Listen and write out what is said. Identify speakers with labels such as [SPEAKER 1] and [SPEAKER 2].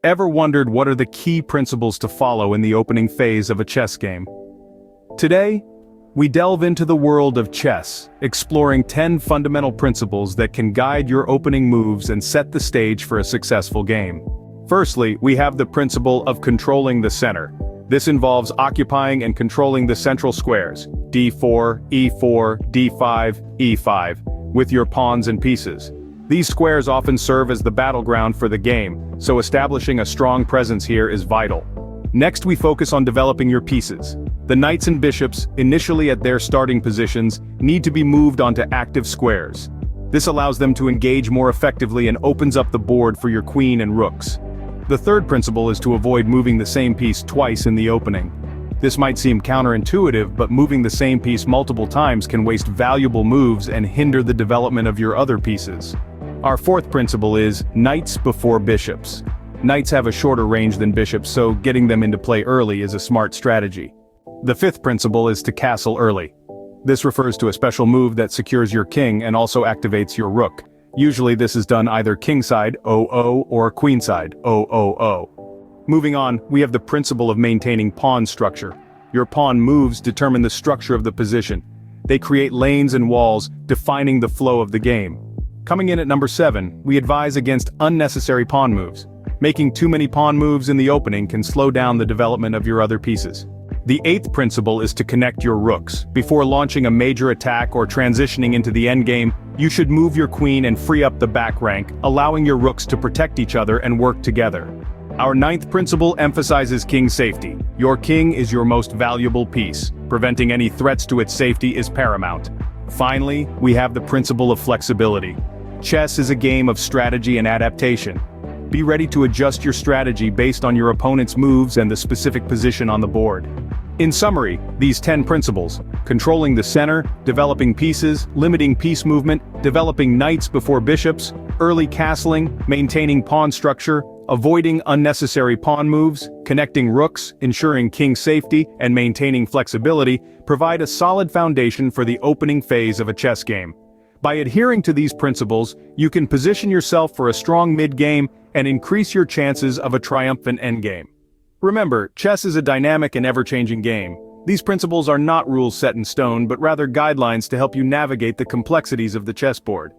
[SPEAKER 1] Ever wondered what are the key principles to follow in the opening phase of a chess game? Today, we delve into the world of chess, exploring 10 fundamental principles that can guide your opening moves and set the stage for a successful game. Firstly, we have the principle of controlling the center. This involves occupying and controlling the central squares, d4, e4, d5, e5, with your pawns and pieces. These squares often serve as the battleground for the game, so establishing a strong presence here is vital. Next, we focus on developing your pieces. The knights and bishops, initially at their starting positions, need to be moved onto active squares. This allows them to engage more effectively and opens up the board for your queen and rooks. The third principle is to avoid moving the same piece twice in the opening. This might seem counterintuitive, but moving the same piece multiple times can waste valuable moves and hinder the development of your other pieces. Our fourth principle is knights before bishops. Knights have a shorter range than bishops, so getting them into play early is a smart strategy. The fifth principle is to castle early. This refers to a special move that secures your king and also activates your rook. Usually this is done either kingside, O-O, or queenside, O-O-O. Moving on, we have the principle of maintaining pawn structure. Your pawn moves determine the structure of the position. They create lanes and walls, defining the flow of the game. Coming in at number 7, we advise against unnecessary pawn moves. Making too many pawn moves in the opening can slow down the development of your other pieces. The eighth principle is to connect your rooks. Before launching a major attack or transitioning into the endgame, you should move your queen and free up the back rank, allowing your rooks to protect each other and work together. Our ninth principle emphasizes king safety. Your king is your most valuable piece. Preventing any threats to its safety is paramount. Finally, we have the principle of flexibility. Chess is a game of strategy and adaptation. Be ready to adjust your strategy based on your opponent's moves and the specific position on the board. In summary, these 10 principles, controlling the center, developing pieces, limiting piece movement, developing knights before bishops, early castling, maintaining pawn structure, avoiding unnecessary pawn moves, connecting rooks, ensuring king safety, and maintaining flexibility, provide a solid foundation for the opening phase of a chess game. By adhering to these principles, you can position yourself for a strong mid-game and increase your chances of a triumphant endgame. Remember, chess is a dynamic and ever-changing game. These principles are not rules set in stone, but rather guidelines to help you navigate the complexities of the chessboard.